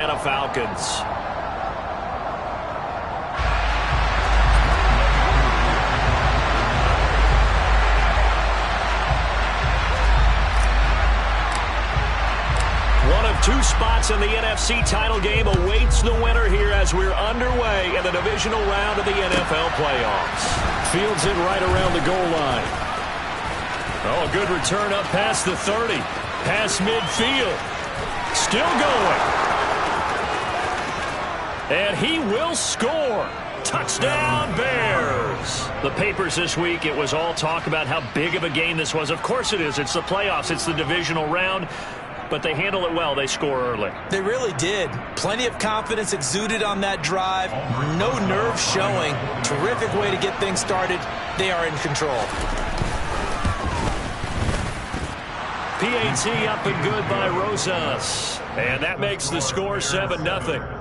And Falcons. One of two spots in the NFC title game awaits the winner here as we're underway in the divisional round of the NFL playoffs. Fields it right around the goal line. Oh, a good return up past the 30. Past midfield. Still going. And he will score. Touchdown, Bears. The papers this week, it was all talk about how big of a game this was. Of course it is. It's the playoffs. It's the divisional round. But they handle it well. They score early. They really did. Plenty of confidence exuded on that drive. No nerve showing. Terrific way to get things started. They are in control. PAT up and good by Rosas. And that makes the score 7-0.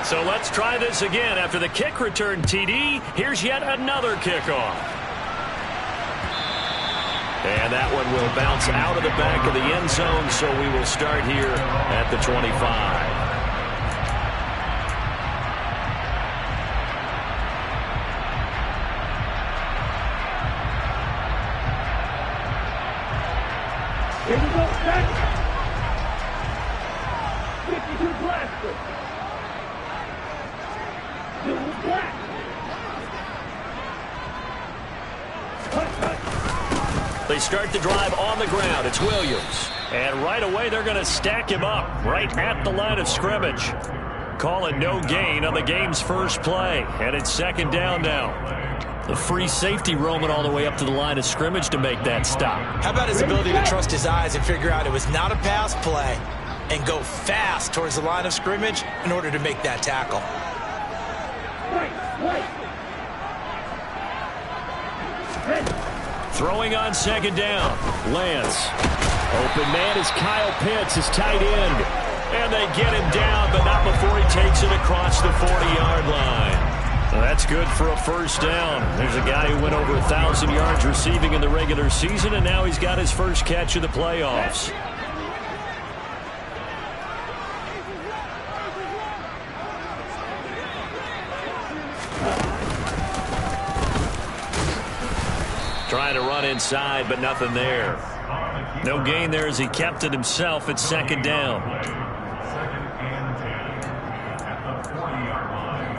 So let's try this again. After the kick return TD, here's yet another kickoff. And that one will bounce out of the back of the end zone, so we will start here at the 25. Here we go, back. 52 blaster. They start the drive on the ground. It's Williams. And right away, they're going to stack him up right at the line of scrimmage. Calling no gain on the game's first play. And it's second down now. The free safety roaming all the way up to the line of scrimmage to make that stop. How about his ability to trust his eyes and figure out it was not a pass play and go fast towards the line of scrimmage in order to make that tackle. Throwing on second down. Lance. Open man is Kyle Pitts, his tight end. And they get him down, but not before he takes it across the 40-yard line. Well, that's good for a first down. There's a guy who went over 1,000 yards receiving in the regular season, and now he's got his first catch of the playoffs. Trying to run inside, but nothing there. No gain there as he kept it himself at second down. Second and 10 at the 40-yard line.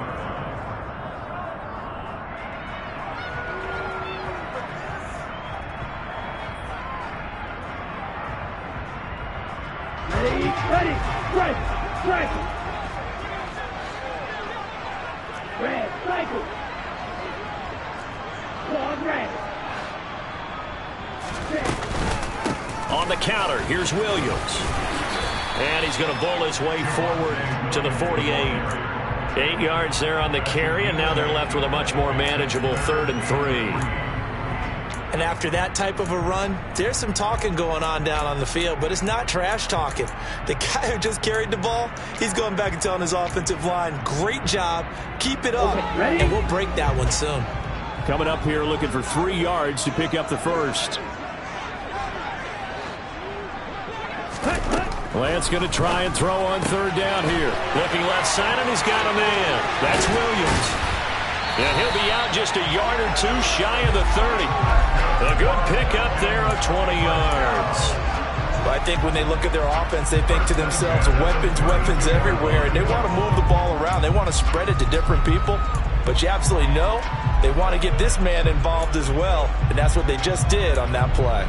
Ready, strike, red, cycle, long red. On the counter, here's Williams. And he's going to bowl his way forward to the 48. 8 yards there on the carry, and now they're left with a much more manageable 3rd and 3. And after that type of a run, there's some talking going on down on the field, but it's not trash talking. The guy who just carried the ball, he's going back and telling his offensive line, great job, keep it up, and we'll break that one soon. Coming up here looking for 3 yards to pick up the first. Lance going to try and throw on 3rd down here. Looking left side, and he's got a man. That's Williams. And he'll be out just a yard or two shy of the 30. A good pickup there of 20 yards. But I think when they look at their offense, they think to themselves, weapons everywhere, and they want to move the ball around. They want to spread it to different people. But you absolutely know they want to get this man involved as well, and that's what they just did on that play.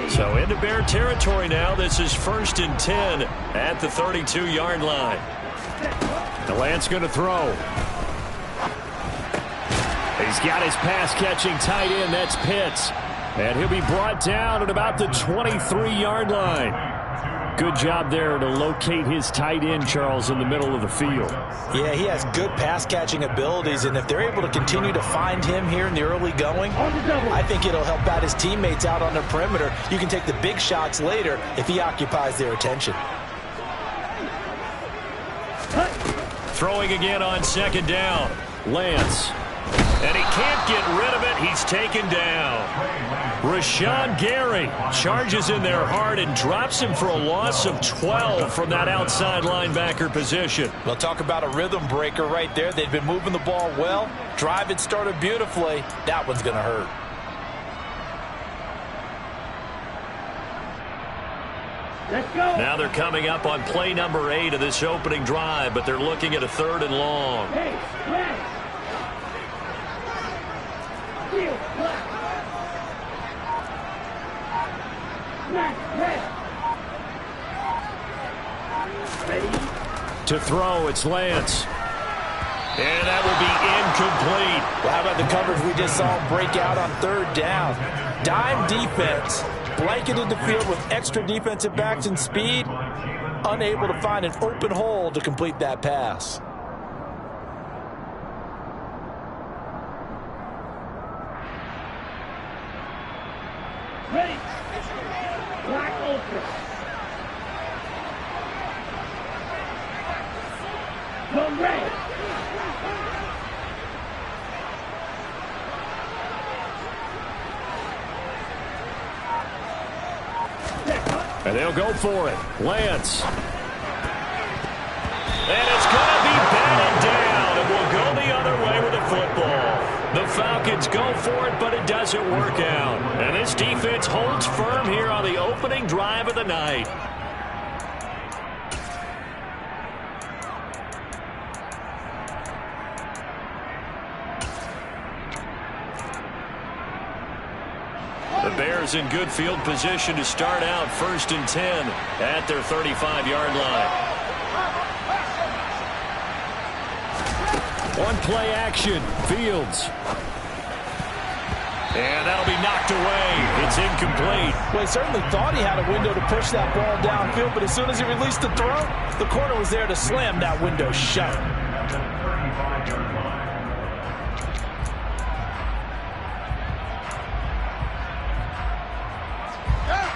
So into Bear territory now. This is 1st and 10 at the 32-yard line. The Lance going to throw. He's got his pass-catching tight end. That's Pitts. And he'll be brought down at about the 23-yard line. Good job there to locate his tight end, Charles, in the middle of the field. Yeah, he has good pass-catching abilities, and if they're able to continue to find him here in the early going, I think it'll help out his teammates out on the perimeter. You can take the big shots later if he occupies their attention. Throwing again on second down. Lance. And he can't get rid of it. He's taken down. Rashawn Gary charges in there hard and drops him for a loss of 12 from that outside linebacker position. We'll talk about a rhythm breaker right there. They've been moving the ball well. Drive had started beautifully. That one's going to hurt. Let's go. Now they're coming up on play number 8 of this opening drive, but they're looking at a 3rd and long. Hey, left. Heel, left. Smash, left. Ready? To throw, it's Lance. And that will be incomplete. Well, how about the coverage we just saw break out on 3rd down? Dime defense, blanketed the field with extra defensive backs and speed, unable to find an open hole to complete that pass. Ready. Black Ultra. Go red. And they'll go for it. Lance. And it's going to be batted down, and we'll go the other way with the football. The Falcons go for it, but it doesn't work out. And this defense holds firm here on the opening drive of the night. The Bears in good field position to start out 1st and 10 at their 35-yard line. One play action, Fields. And that'll be knocked away. It's incomplete. Well, he certainly thought he had a window to push that ball downfield, but as soon as he released the throw, the corner was there to slam that window shut.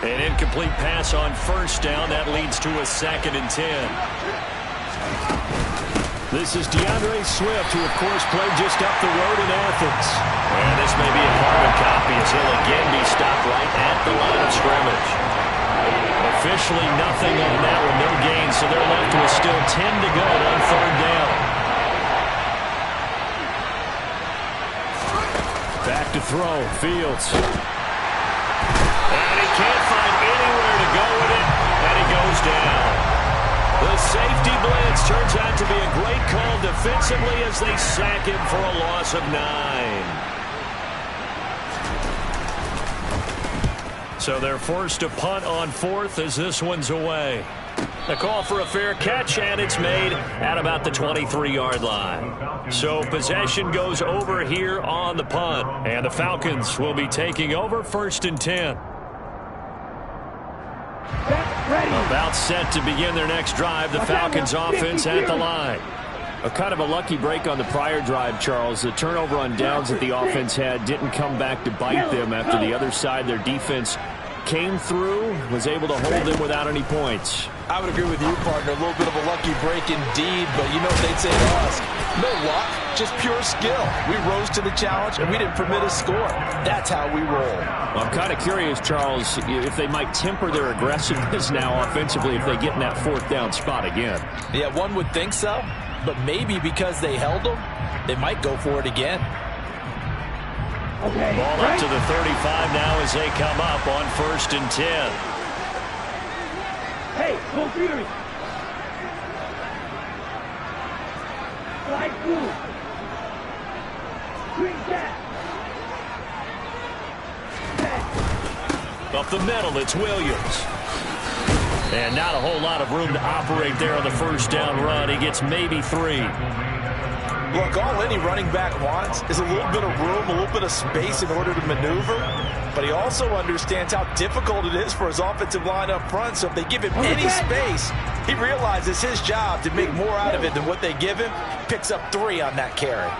An incomplete pass on 1st down. That leads to a 2nd and 10. This is DeAndre Swift, who, of course, played just up the road in Athens. And this may be a carbon copy as he'll again be stopped right at the line of scrimmage. Officially nothing on that one, no gain, so they're left with still 10 to go on 3rd down. Back to throw, Fields. And he can't find anywhere to go with it, and he goes down. The safety blitz turns out to be a great call defensively as they sack him for a loss of 9. So they're forced to punt on 4th as this one's away. A call for a fair catch, and it's made at about the 23-yard line. So possession goes over here on the punt, and the Falcons will be taking over 1st and 10. About set to begin their next drive. The Falcons offense at the line. A kind of a lucky break on the prior drive, Charles. The turnover on downs that the offense had didn't come back to bite them after the other side. Their defense came through, was able to hold them without any points. I would agree with you, partner. A little bit of a lucky break indeed, but you know what they'd say to us? No luck, just pure skill. We rose to the challenge, and we didn't permit a score. That's how we roll. I'm kind of curious, Charles, if they might temper their aggressiveness now offensively if they get in that 4th down spot again. Yeah, one would think so, but maybe because they held them, they might go for it again. Okay. Ball up to the 35 now as they come up on 1st and 10. Hey, go Fury. Slide through. Green cat. Up the middle, it's Williams. And not a whole lot of room to operate there on the 1st down run. He gets maybe 3. Look, all any running back wants is a little bit of room, a little bit of space in order to maneuver. But he also understands how difficult it is for his offensive line up front. So if they give him any space, he realizes his job to make more out of it than what they give him. Picks up 3 on that carry.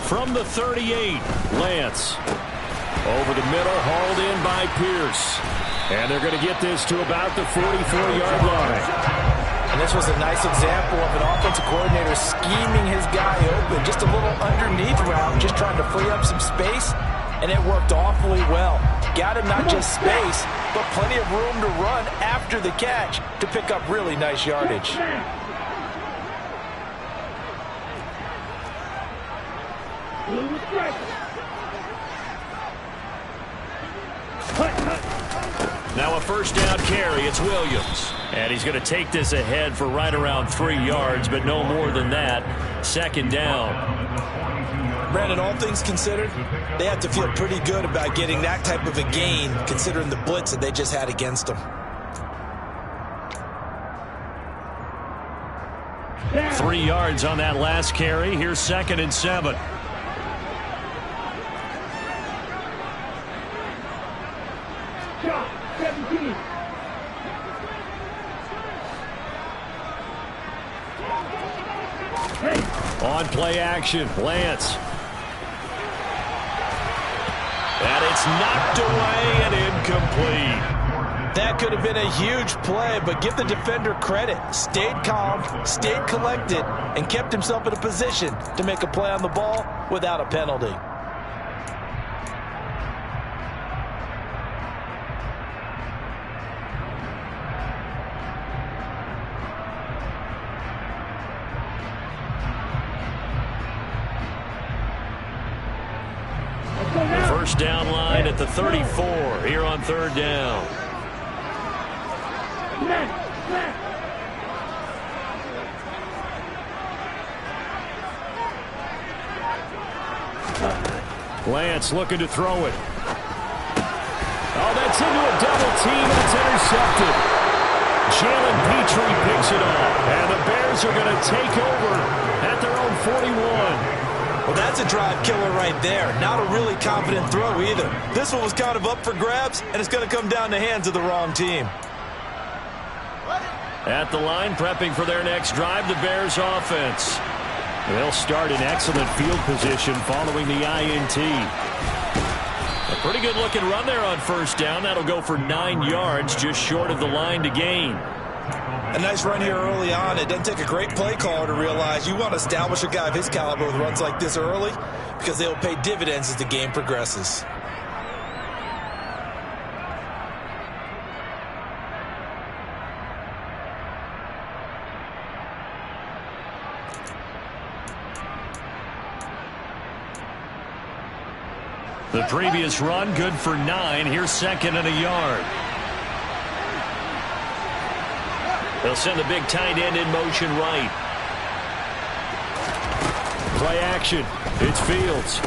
From the 38, Lance. Over the middle, hauled in by Pierce. And they're going to get this to about the 44-yard line. And this was a nice example of an offensive coordinator scheming his guy open. Just a little underneath route, just trying to free up some space. And it worked awfully well. Got him not just space, but plenty of room to run after the catch to pick up really nice yardage. Now a first down carry. It's Williams. And he's going to take this ahead for right around 3 yards, but no more than that. Second down. Brandon, all things considered, they have to feel pretty good about getting that type of a gain, considering the blitz that they just had against them. 3 yards on that last carry. Here's 2nd and 7. Shot, 17. On play action, Lance. And it's knocked away and incomplete. That could have been a huge play, but give the defender credit. Stayed calm, stayed collected, and kept himself in a position to make a play on the ball without a penalty. First down line at the 34 here on 3rd down. Lance looking to throw it. Oh, that's into a double team, and it's intercepted. Jalen Petrie picks it off, and the Bears are going to take over at their own 41. Well, that's a drive killer right there. Not a really confident throw either. This one was kind of up for grabs, and it's going to come down the hands of the wrong team. At the line, prepping for their next drive, the Bears offense. They'll start in excellent field position following the INT. A pretty good looking run there on first down. That'll go for 9 yards, just short of the line to gain. A nice run here early on. It doesn't take a great play caller to realize you want to establish a guy of his caliber with runs like this early, because they will pay dividends as the game progresses. The previous run, good for 9. Here's 2nd and a yard. They'll send the big tight end in motion right. Play action. It's Fields.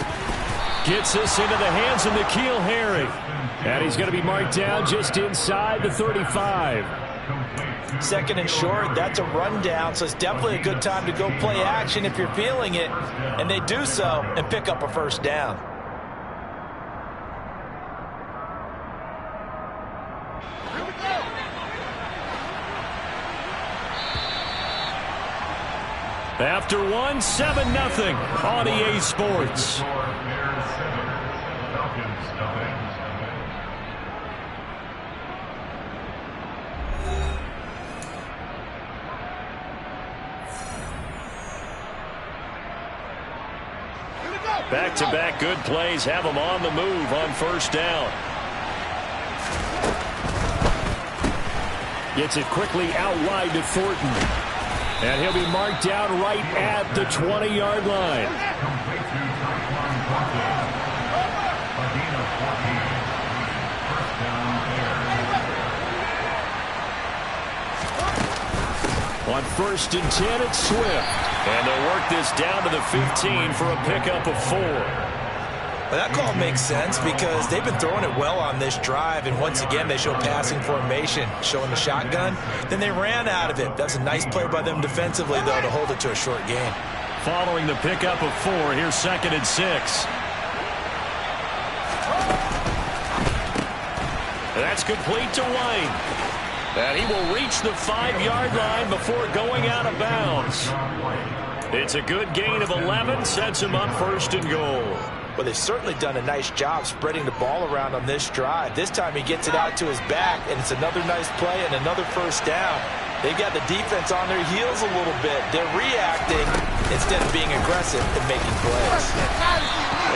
Gets this into the hands of N'Keal Harry. And he's going to be marked down just inside the 35. 2nd and short, that's a rundown, so it's definitely a good time to go play action if you're feeling it. And they do so and pick up a first down. After 1, 7-0 on EA Sports. Back-to-back good plays have them on the move on first down. Gets it quickly out wide to Thornton. And he'll be marked down right at the 20-yard line. On 1st and 10, it's Swift. And they'll work this down to the 15 for a pickup of 4. Well, that call makes sense because they've been throwing it well on this drive, and once again they show passing formation, showing the shotgun. Then they ran out of it. That's a nice play by them defensively, though, to hold it to a short gain. Following the pickup of 4, here's 2nd and 6. That's complete to Wayne. And he will reach the 5-yard line before going out of bounds. It's a good gain of 11, sets him up 1st and goal. Well, they've certainly done a nice job spreading the ball around on this drive. This time he gets it out to his back, and it's another nice play and another 1st down. They've got the defense on their heels a little bit. They're reacting instead of being aggressive and making plays.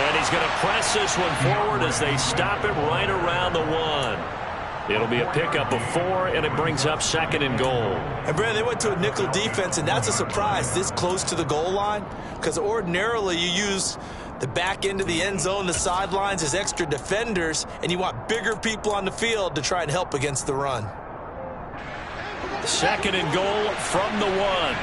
And he's going to press this one forward as they stop it right around the 1. It'll be a pickup of 4, and it brings up 2nd and goal. And, Brandon, they went to a nickel defense, and that's a surprise this close to the goal line, because ordinarily you use the back end of the end zone, the sidelines as extra defenders, and you want bigger people on the field to try and help against the run. 2nd and goal from the 1.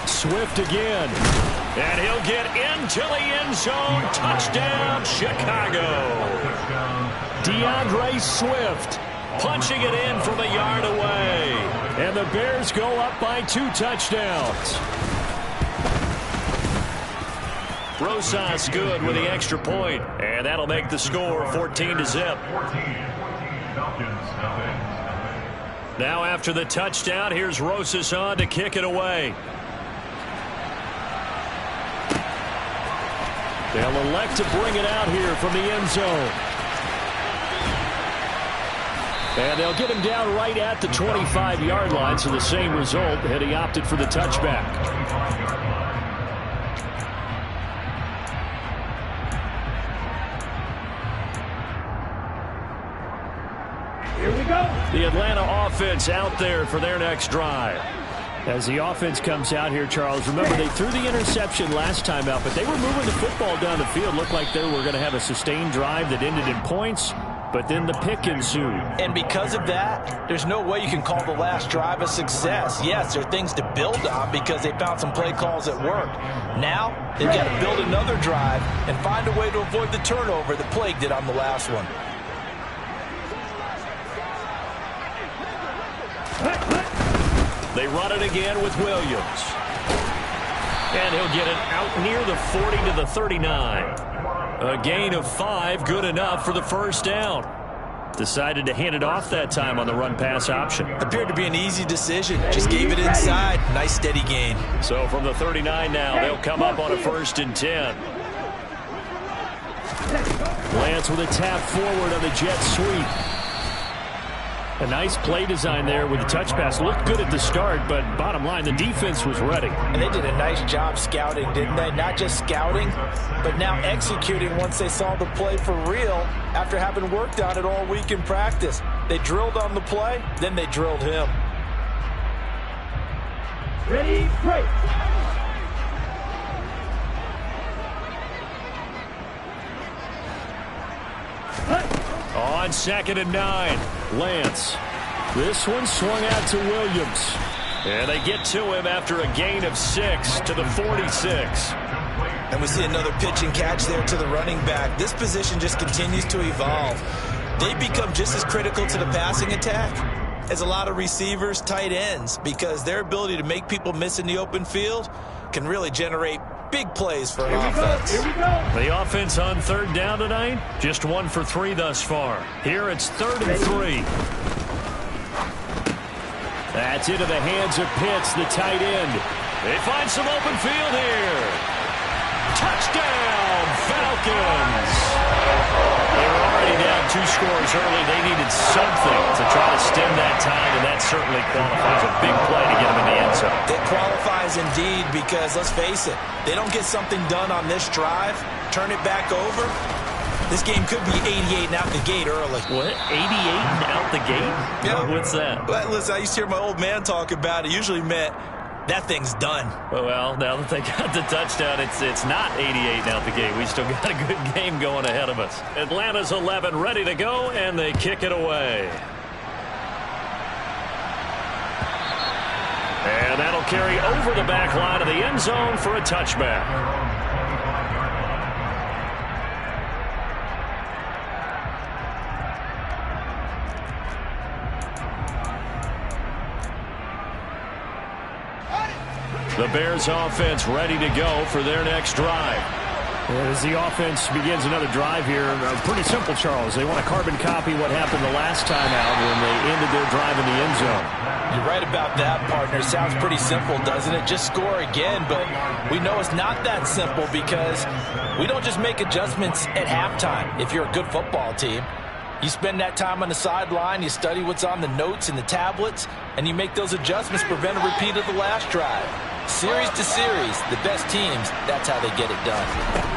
Swift again. And he'll get into the end zone. Touchdown, Chicago. DeAndre Swift punching it in from a yard away. And the Bears go up by 2 touchdowns. Rosas good with the extra point. And that'll make the score 14-0. Now after the touchdown, here's Rosas on to kick it away. They'll elect to bring it out here from the end zone. And they'll get him down right at the 25-yard line, so the same result, and he opted for the touchback. Here we go. The Atlanta offense out there for their next drive. As the offense comes out here, Charles, remember they threw the interception last time out, but they were moving the football down the field. Looked like they were going to have a sustained drive that ended in points, but then the pick ensued. And because of that, there's no way you can call the last drive a success. Yes, there are things to build on because they found some play calls that worked. Now, they've got to build another drive and find a way to avoid the turnover that plagued it on the last one. They run it again with Williams. And he'll get it out near the 40 to the 39. A gain of 5, good enough for the 1st down. Decided to hand it off that time on the run-pass option. Appeared to be an easy decision. Just gave it inside. Nice steady gain. So from the 39 now, they'll come up on a 1st and 10. Lance with a tap forward on the jet sweep. A nice play design there with the touch pass. Looked good at the start, but bottom line, the defense was ready. And they did a nice job scouting, didn't they? Not just scouting, but now executing once they saw the play for real after having worked on it all week in practice. They drilled on the play, then they drilled him. Ready, break. On 2nd and 9, Lance. This one swung out to Williams. And they get to him after a gain of 6 to the 46. And we see another pitch and catch there to the running back. This position just continues to evolve. They become just as critical to the passing attack as a lot of receivers, tight ends, because their ability to make people miss in the open field can really generate big plays for an offense. Here we go. The offense on 3rd down tonight, just 1 for 3 thus far. Here it's 3rd and 3. That's into the hands of Pitts, the tight end. They find some open field here. Touchdown, Falcons. They were already down 2 scores early. They needed something to try to stem that tide, and that certainly qualifies. A big play to get them in the end zone. It qualifies indeed because, let's face it, they don't get something done on this drive, turn it back over, this game could be 88 and out the gate early. What? 88 and out the gate? Yeah. What's that? Well, listen, I used to hear my old man talk about it. Usually meant that thing's done. Well, now that they got the touchdown, it's not 88 out the gate. We still got a good game going ahead of us. Atlanta's 11 ready to go, and they kick it away. And that'll carry over the back line of the end zone for a touchback. The Bears offense ready to go for their next drive. As the offense begins another drive here, pretty simple, Charles. They want to carbon copy what happened the last time out when they ended their drive in the end zone. You're right about that, partner. Sounds pretty simple, doesn't it? Just score again, but we know it's not that simple because we don't just make adjustments at halftime if you're a good football team. You spend that time on the sideline, you study what's on the notes and the tablets, and you make those adjustments to prevent a repeat of the last drive. Series to series, the best teams, that's how they get it done.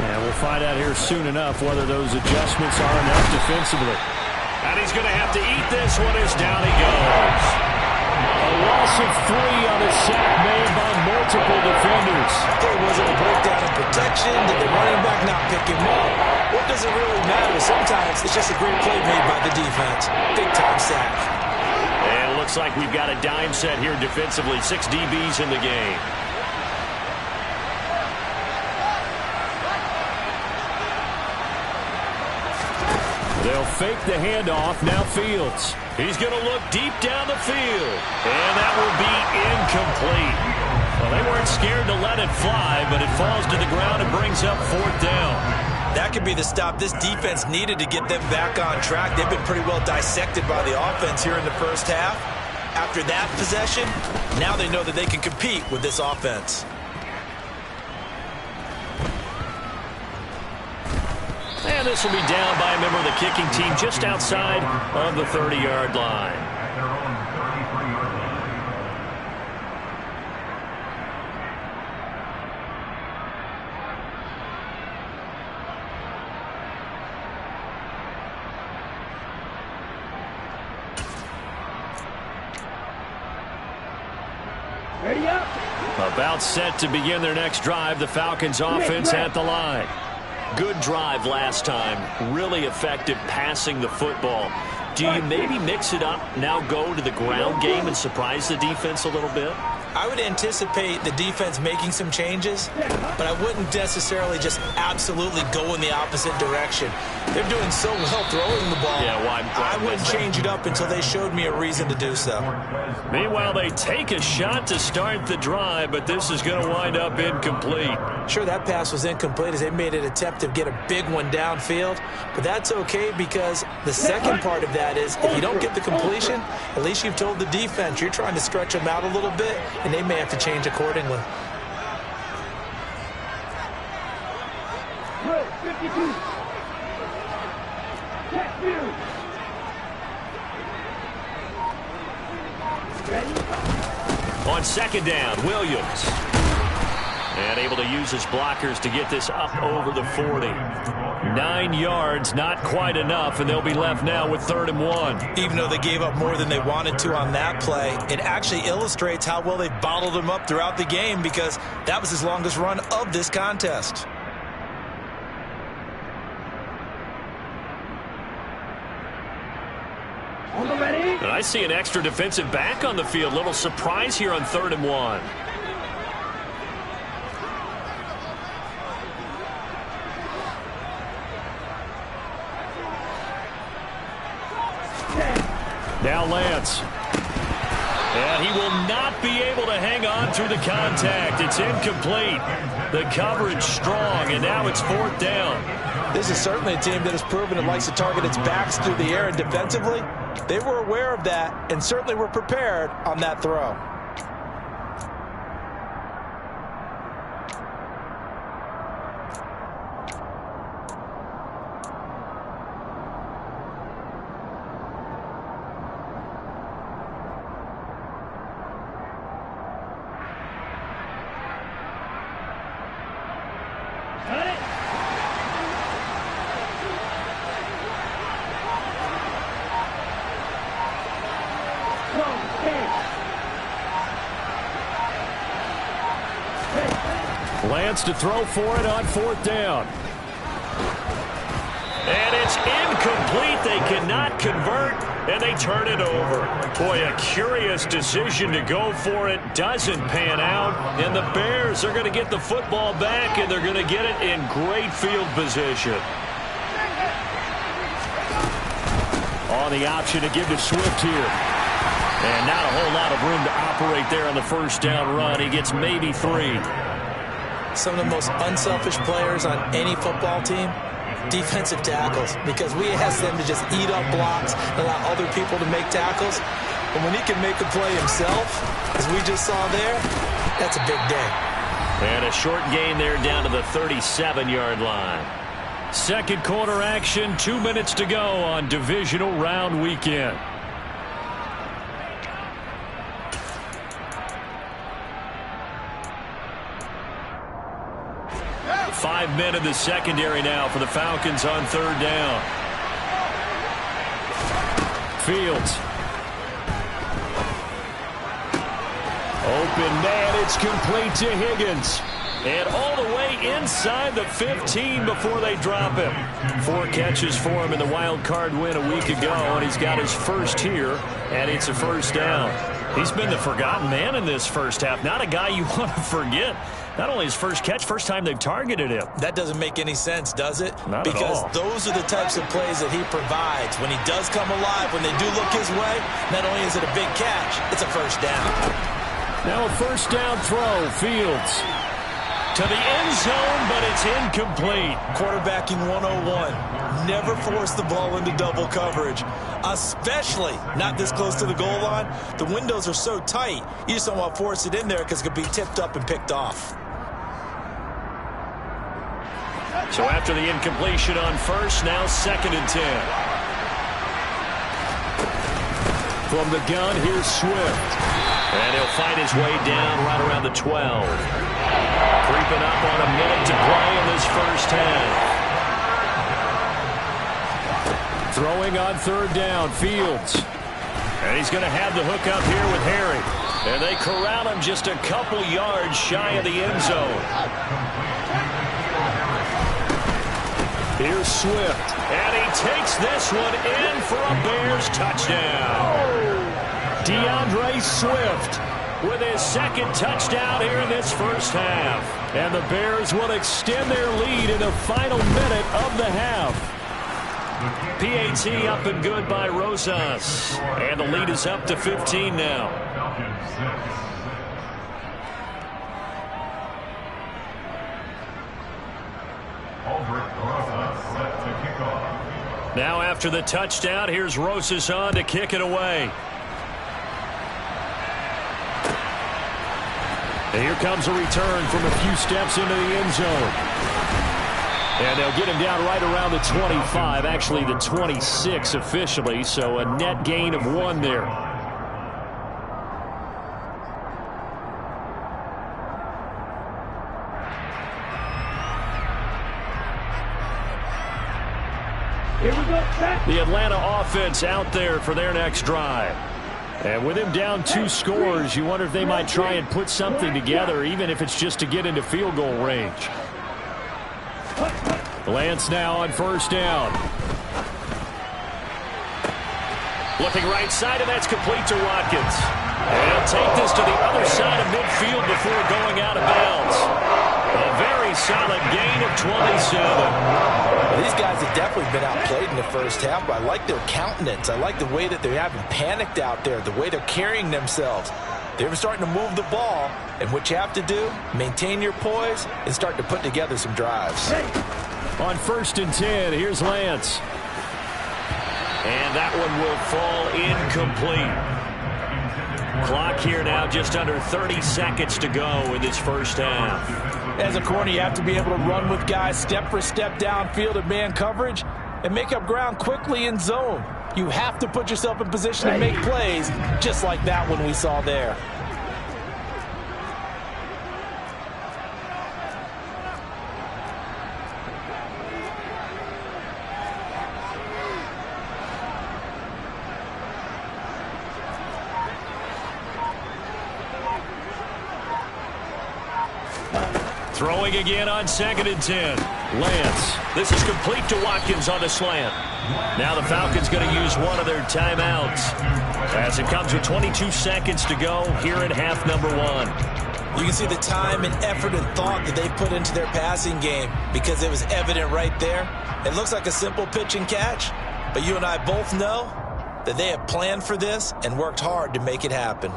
Yeah, we'll find out here soon enough whether those adjustments are enough defensively. And he's going to have to eat this one as down he goes. A loss of 3 on a sack made by multiple defenders. There wasn't a breakdown in protection. Did the running back not pick him up? What does it really matter? Sometimes it's just a great play made by the defense. Big-time sack. And it looks like we've got a dime set here defensively. 6 DBs in the game. They'll fake the handoff. Now Fields. He's going to look deep down the field. And that will be incomplete. Well, they weren't scared to let it fly, but it falls to the ground and brings up 4th down. That could be the stop this defense needed to get them back on track. They've been pretty well dissected by the offense here in the first half. After that possession, now they know that they can compete with this offense. And this will be down by a member of the kicking team just outside of the 30-yard line. At their own 33-yard line. Ready up. About set to begin their next drive. The Falcons offense at the line. Good drive last time. Really effective passing the football. Do you maybe mix it up, now go to the ground game and surprise the defense a little bit? I would anticipate the defense making some changes, but I wouldn't necessarily just absolutely go in the opposite direction. They're doing so well throwing the ball. Yeah, why I wouldn't change it up until they showed me a reason to do so. Meanwhile, they take a shot to start the drive, but this is going to wind up incomplete. Sure, that pass was incomplete as they made an attempt to get a big one downfield, but that's okay because the second part of that is if you don't get the completion, at least you've told the defense you're trying to stretch them out a little bit, and they may have to change accordingly. Good. 52. Check 2. Ready? On 2nd down, Williams. And able to use his blockers to get this up over the 40. 9 yards, not quite enough, and they'll be left now with 3rd and 1. Even though they gave up more than they wanted to on that play, it actually illustrates how well they bottled them up throughout the game because that was his longest run of this contest. On the ready. And I see an extra defensive back on the field. Little surprise here on 3rd and 1. Now Lance. And he will not be able to hang on through the contact. It's incomplete. The coverage strong, and now it's 4th down. This is certainly a team that has proven it likes to target its backs through the air, and defensively, they were aware of that and certainly were prepared on that throw. Lance to throw for it on 4th down. And it's incomplete. They cannot convert, and they turn it over. Boy, a curious decision to go for it. It doesn't pan out, and the Bears are going to get the football back, and they're going to get it in great field position. On the option to give to Swift here. And not a whole lot of room to operate there on the first down run. He gets maybe 3. Some of the most unselfish players on any football team, defensive tackles, because we ask them to just eat up blocks and allow other people to make tackles. But when he can make a play himself, as we just saw there, that's a big day. And a short gain there down to the 37-yard line. Second quarter action, 2 minutes to go on divisional round weekend. Five men in the secondary now for the Falcons on third down. Fields. Open man, it's complete to Higgins. And all the way inside the 15 before they drop him. 4 catches for him in the wild card win a week ago, and he's got his first here, and it's a first down. He's been the forgotten man in this first half. Not a guy you want to forget. Not only his first catch, first time they've targeted him. That doesn't make any sense, does it? Not at all. Because those are the types of plays that he provides. When he does come alive, when they do look his way, not only is it a big catch, it's a first down. Now a first down throw. Fields to the end zone, but it's incomplete. Quarterbacking 101. Never force the ball into double coverage, especially not this close to the goal line. The windows are so tight, you just don't want to force it in there because it could be tipped up and picked off. So after the incompletion on first, now 2nd and 10. From the gun, here's Swift. And he'll fight his way down right around the 12. Creeping up on a minute to play in this first half. Throwing on third down, Fields. And he's going to have the hook up here with Harry. And they corral him just a couple yards shy of the end zone. Here's Swift. And he takes this one in for a Bears touchdown. DeAndre Swift with his second touchdown here in this first half. And the Bears will extend their lead in the final minute of the half. PAT up and good by Rosas. And the lead is up to 15 now. Now after the touchdown, here's Rosas on to kick it away. And here comes a return from a few steps into the end zone. And they'll get him down right around the 25, actually the 26 officially, so a net gain of 1 there. Here we go, set. The Atlanta offense out there for their next drive. And with him down 2 scores, you wonder if they might try and put something together, even if it's just to get into field goal range. Lance now on first down. Looking right side, and that's complete to Watkins. And he'll take this to the other side of midfield before going out of bounds. A very solid gain of 27. These guys have definitely been outplayed in the first half, but I like their countenance. I like the way that they haven't panicked out there, the way they're carrying themselves. They're starting to move the ball, and what you have to do, maintain your poise and start to put together some drives. On first and 10, here's Lance. And that one will fall incomplete. Clock here now, just under 30 seconds to go in this first half. As a corner, you have to be able to run with guys step for step downfield in man coverage and make up ground quickly in zone. You have to put yourself in position to make plays, just like that one we saw there. Throwing again on 2nd and 10. Lance. This is complete to Watkins on the slant. Now the Falcons going to use one of their timeouts as it comes with 22 seconds to go here in half number 1. You can see the time and effort and thought that they put into their passing game because it was evident right there. It looks like a simple pitch and catch, but you and I both know that they have planned for this and worked hard to make it happen.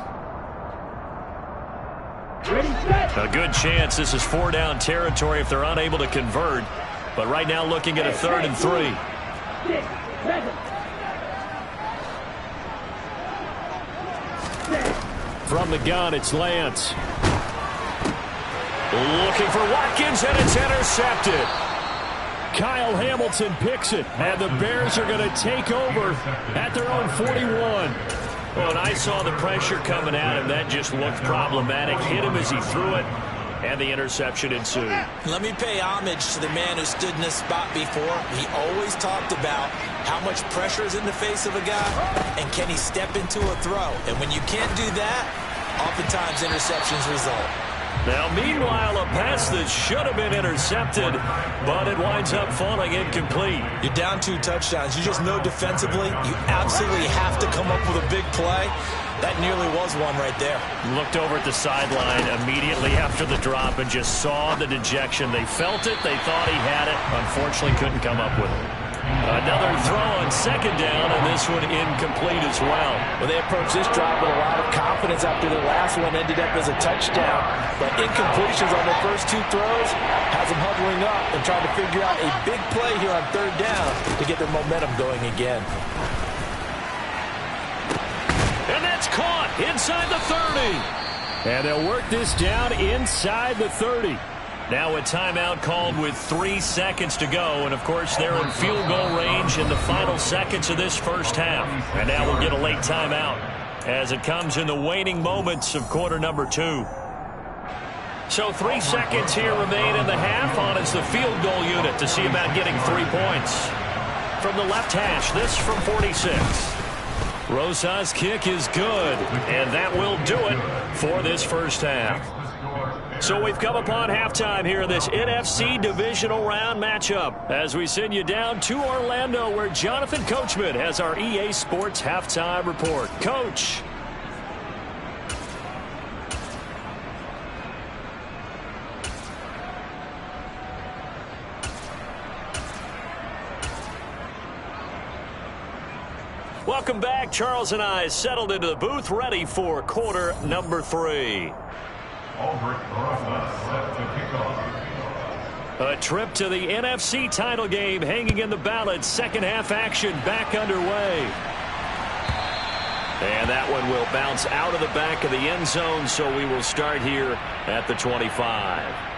A good chance this is 4-down territory if they're unable to convert. But right now looking at a 3rd and 3. From the gun, it's Lance. Looking for Watkins, and it's intercepted. Kyle Hamilton picks it, and the Bears are going to take over at their own 41. Well, and I saw the pressure coming at him. That just looked problematic. Hit him as he threw it, and the interception ensued. Let me pay homage to the man who stood in this spot before. He always talked about how much pressure is in the face of a guy, and can he step into a throw. And when you can't do that, oftentimes interceptions result. Now, meanwhile, a pass that should have been intercepted, but it winds up falling incomplete. You're down 2 touchdowns. You just know defensively you absolutely have to come up with a big play. That nearly was one right there. Looked over at the sideline immediately after the drop and just saw the dejection. They felt it. They thought he had it. Unfortunately, couldn't come up with it. Another throw on 2nd down, and this one incomplete as well. Well, they approached this drive with a lot of confidence after the last one ended up as a touchdown. But incompletions on their first 2 throws has them huddling up and trying to figure out a big play here on 3rd down to get their momentum going again. And that's caught inside the 30. And they'll work this down inside the 30. Now a timeout called with 3 seconds to go. And, of course, they're in field goal range in the final seconds of this first half. And now we'll get a late timeout as it comes in the waning moments of quarter number 2. So 3 seconds here remain in the half on as the field goal unit to see about getting 3 points. From the left hash, this from 46. Rosa's kick is good, and that will do it for this first half. So we've come upon halftime here in this NFC Divisional Round matchup as we send you down to Orlando where Jonathan Coachman has our EA Sports Halftime Report. Coach. Welcome back. Charles and I settled into the booth ready for quarter number 3. A trip to the NFC title game hanging in the balance. Second half action back underway. And that one will bounce out of the back of the end zone, so we will start here at the 25.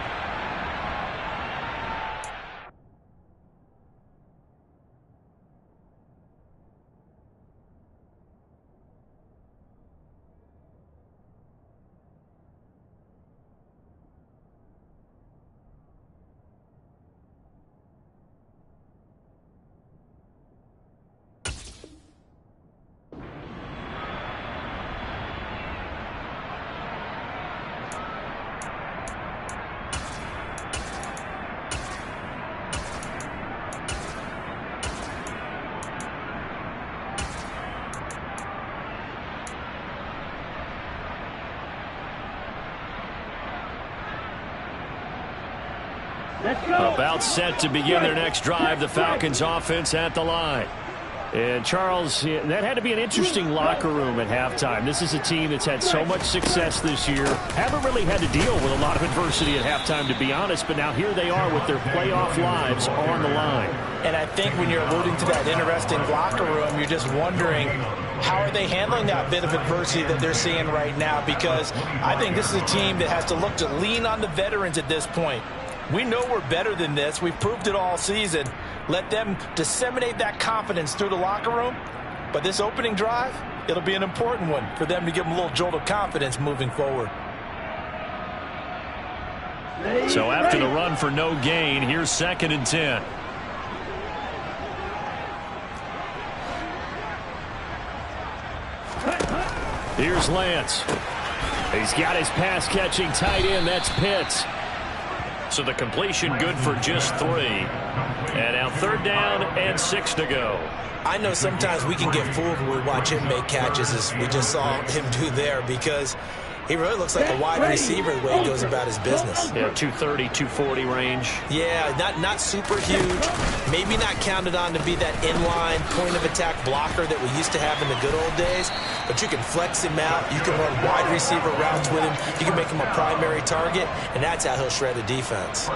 About set to begin their next drive, the Falcons offense at the line. And Charles, that had to be an interesting locker room at halftime. This is a team that's had so much success this year. Haven't really had to deal with a lot of adversity at halftime, to be honest, but now here they are with their playoff lives on the line. And I think when you're alluding to that interesting locker room, you're just wondering how are they handling that bit of adversity that they're seeing right now, because I think this is a team that has to look to lean on the veterans at this point. We know we're better than this. We've proved it all season. Let them disseminate that confidence through the locker room. But this opening drive, it'll be an important one for them to give them a little jolt of confidence moving forward. So after the run for no gain, here's 2nd and 10. Here's Lance. He's got his pass-catching tight end. That's Pitts. So the completion good for just 3. And now 3rd down and 6 to go. I know sometimes we can get fooled when we watch him make catches, as we just saw him do there, because he really looks like a wide receiver the way he goes about his business. Yeah, 230, 240 range. Yeah, not super huge. Maybe not counted on to be that inline point-of-attack blocker that we used to have in the good old days. But you can flex him out. You can run wide receiver routes with him. You can make him a primary target, and that's how he'll shred a defense.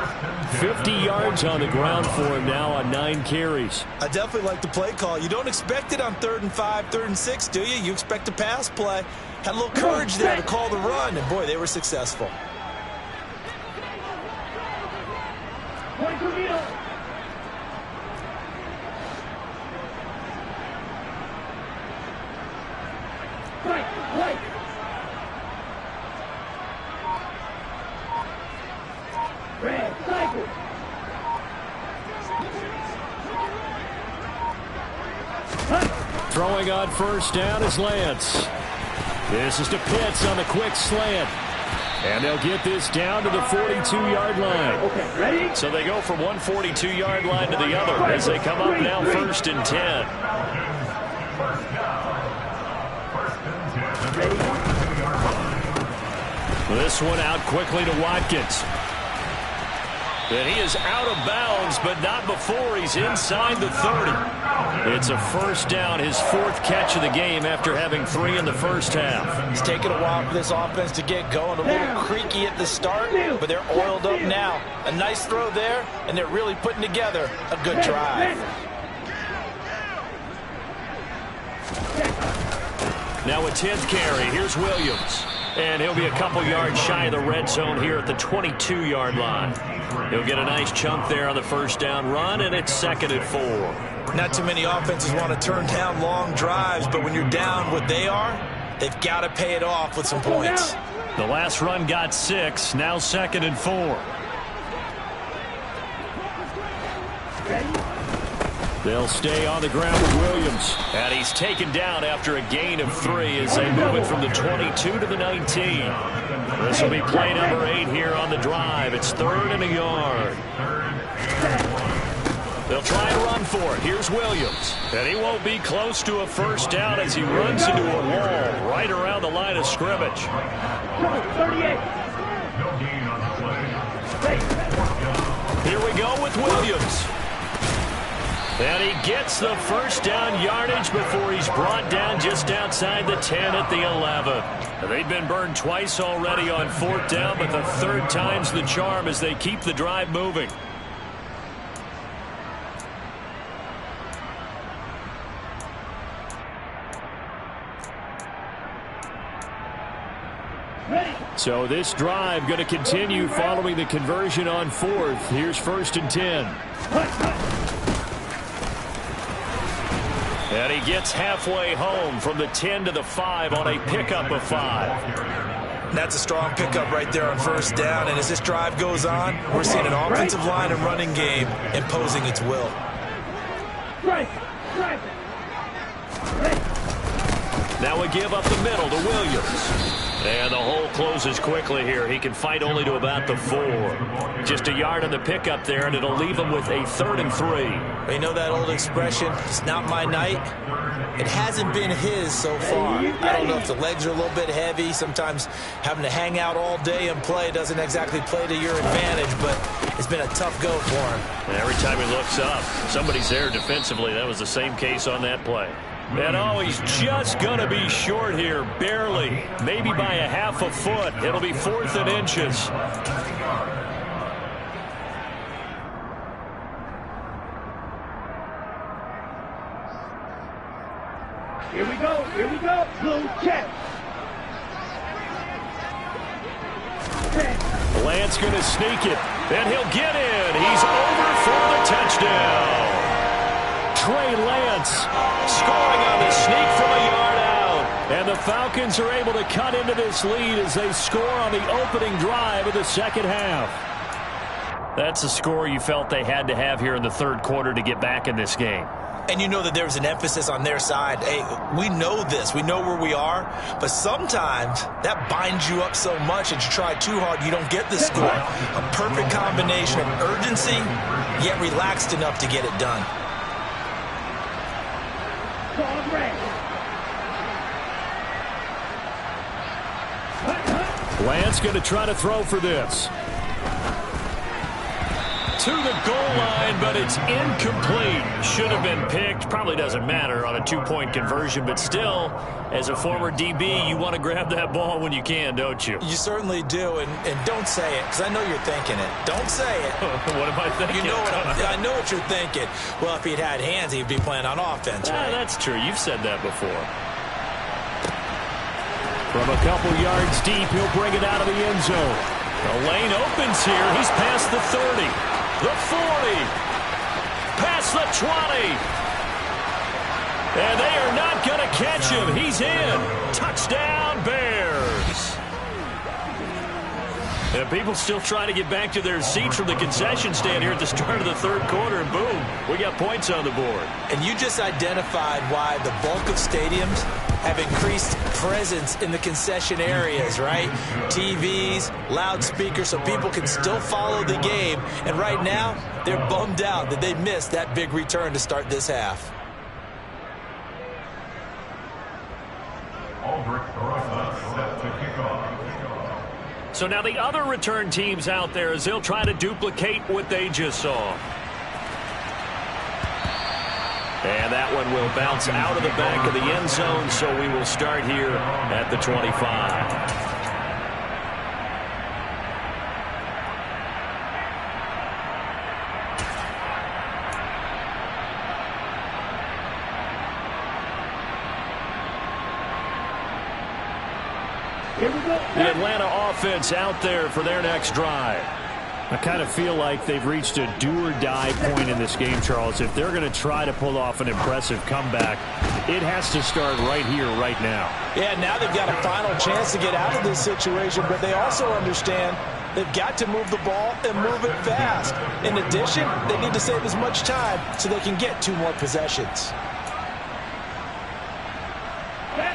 50 yards on the ground for him now on 9 carries. I definitely like the play call. You don't expect it on 3rd and 5, 3rd and 6, do you? You expect a pass play. Had a little courage there to call the run, and boy, they were successful. Throwing on 1st down is Lance. This is to Pitts on the quick slant. And they'll get this down to the 42-yard line. Okay, ready? So they go from one 42-yard line to the other as they come up now 1st and 10. This one out quickly to Watkins. And he is out of bounds, but not before he's inside the 30. It's a 1st down, his 4th catch of the game after having 3 in the first half. It's taken a while for this offense to get going. A little creaky at the start, but they're oiled up now. A nice throw there, and they're really putting together a good drive. Now a 10th carry. Here's Williams. And he'll be a couple yards shy of the red zone here at the 22-yard line. He'll get a nice chunk there on the 1st down run, and it's 2nd and 4. Not too many offenses want to turn down long drives, but when you're down what they are, they've got to pay it off with some points. The last run got 6, now 2nd and 4. They'll stay on the ground with Williams. And he's taken down after a gain of 3 as they move it from the 22 to the 19. This will be play number 8 here on the drive. It's 3rd and a yard. They'll try and run for it. Here's Williams. And he won't be close to a 1st down as he runs into a wall right around the line of scrimmage. 38. Here we go with Williams. And he gets the 1st down yardage before he's brought down just outside the 10 at the 11. They've been burned twice already on 4th down, but the 3rd time's the charm as they keep the drive moving. So this drive going to continue following the conversion on 4th. Here's 1st and 10. And he gets halfway home from the 10 to the 5 on a pickup of 5. That's a strong pickup right there on 1st down, and as this drive goes on, we're seeing an offensive line and running game imposing its will. Now we give up the middle to Williams. And the hole closes quickly here. He can fight only to about the 4. Just a yard on the pickup there, and it'll leave him with a 3rd and 3. You know that old expression, it's not my night? It hasn't been his so far. I don't know if the legs are a little bit heavy. Sometimes having to hang out all day and play doesn't exactly play to your advantage, but it's been a tough go for him. And every time he looks up, somebody's there defensively. That was the same case on that play. And oh, he's just going to be short here, barely, maybe by a half a foot. It'll be 4th and inches. Here we go, blue check. Lance going to sneak it, and he'll get in. He's over for the touchdown. Trey Lance scoring on the sneak from a yard out. And the Falcons are able to cut into this lead as they score on the opening drive of the 2nd half. That's a score you felt they had to have here in the third quarter to get back in this game. And you know that there was an emphasis on their side. Hey, we know this. We know where we are. But sometimes that binds you up so much that you try too hard, you don't get the score. A perfect combination of urgency, yet relaxed enough to get it done. Lance going to try to throw for this. To the goal line, but it's incomplete. Should have been picked. Probably doesn't matter on a two-point conversion, but still, as a former DB, you want to grab that ball when you can, don't you? You certainly do, and don't say it, because I know you're thinking it. Don't say it. What am I thinking? You know I know what you're thinking. Well, if he'd had hands, he'd be playing on offense, right? That's true. You've said that before. From a couple yards deep, he'll bring it out of the end zone. The lane opens here. He's past the 30. The 40, past the 20, and they are not going to catch him. He's in. Touchdown, Bears. And people still trying to get back to their seats from the concession stand here at the start of the third quarter, and boom, we got points on the board. And you just identified why the bulk of stadiums have increased presence in the concession areas, right? TVs, loudspeakers, so people can still follow the game. And right now, they're bummed out that they missed that big return to start this half. Set to kick off. So now the other return teams out there as they'll try to duplicate what they just saw. And that one will bounce out of the back of the end zone, so we will start here at the 25. The Atlanta offense out there for their next drive. I kind of feel like they've reached a do-or-die point in this game, Charles. If they're going to try to pull off an impressive comeback, it has to start right here, right now. Yeah, now they've got a final chance to get out of this situation, but they also understand they've got to move the ball and move it fast. In addition, they need to save as much time so they can get 2 more possessions.